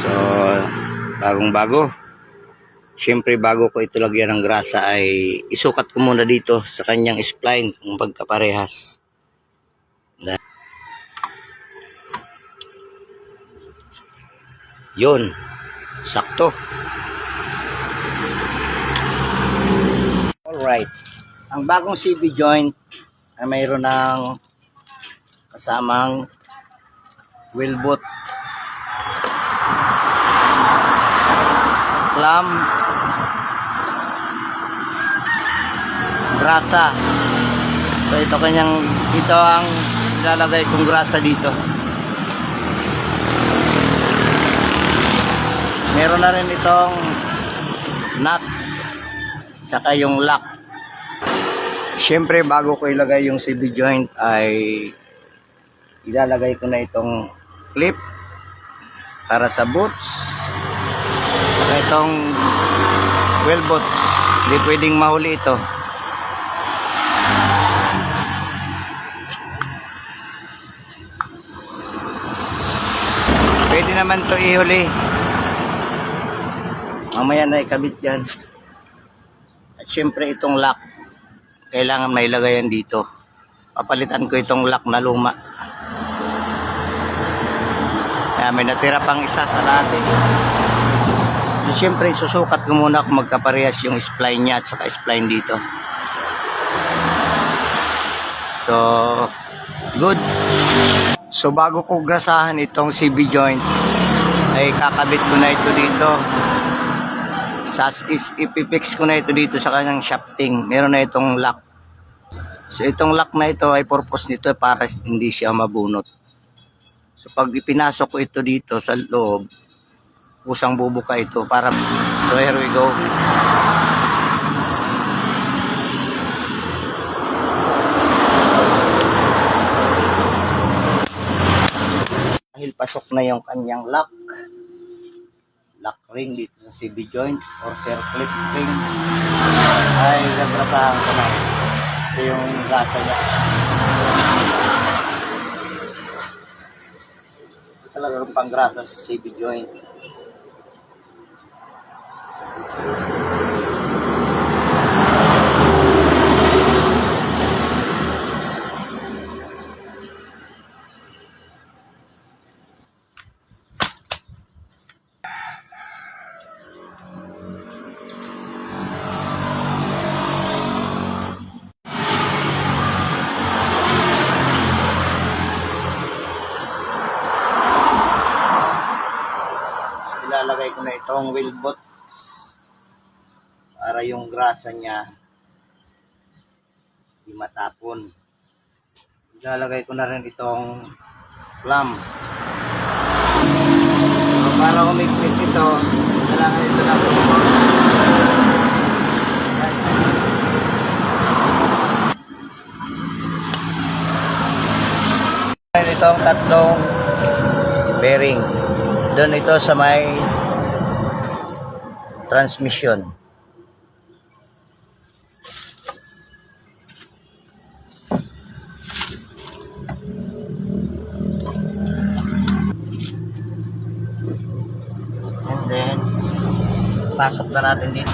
So, bagong-bago. Siyempre, bago ko ito lagyan ng grasa ay isukat ko muna dito sa kanyang spline kung pagkaparehas. Yun, sakto. Alright. Ang bagong CV joint ay mayroon ng kasamang wheel boot, clamp, grasa. So ito ang ilalagay kong grasa dito. Meron na rin itong nut tsaka yung lock. Siyempre bago ko ilagay yung CV joint ay ilalagay ko na itong clip para sa boots. Saka itong wheel boots. Hindi pwedeng mahuli ito. Pwede naman ito ihuli. Mamaya na ikabit yan. At syempre itong lock, kailangan may lagayan dito. Papalitan ko itong lock na luma. Kaya may natira pang isa sa lahat eh. So syempre susukat ko muna kung magkaparehas yung spline niya at saka spline dito. So, good. So bago ko grasahan itong CV joint, ay kakabit ko na ito dito. Ipipix ko na ito dito sa kanyang shafting. Meron na itong lock. So itong lock na ito ay purpose nito para hindi siya mabunot. So pag ipinasok ko ito dito sa loob, kusang bubuka ito para. So here we go. Dahil pasok na yung kanyang lock ring dito sa CV joint or circlip ring, ay nagrasahan ko na. Ito yung grasa niya. Ito talagang panggrasa sa CV joint. Ilalagay ko na itong wheel boot para yung grasa niya di matapon. Ilalagay ko na rin itong clamp. So, para umiklit ito, kailangan ito na itong tatlong bearing. Doon ito sa may transmission. And then pasok na natin dito.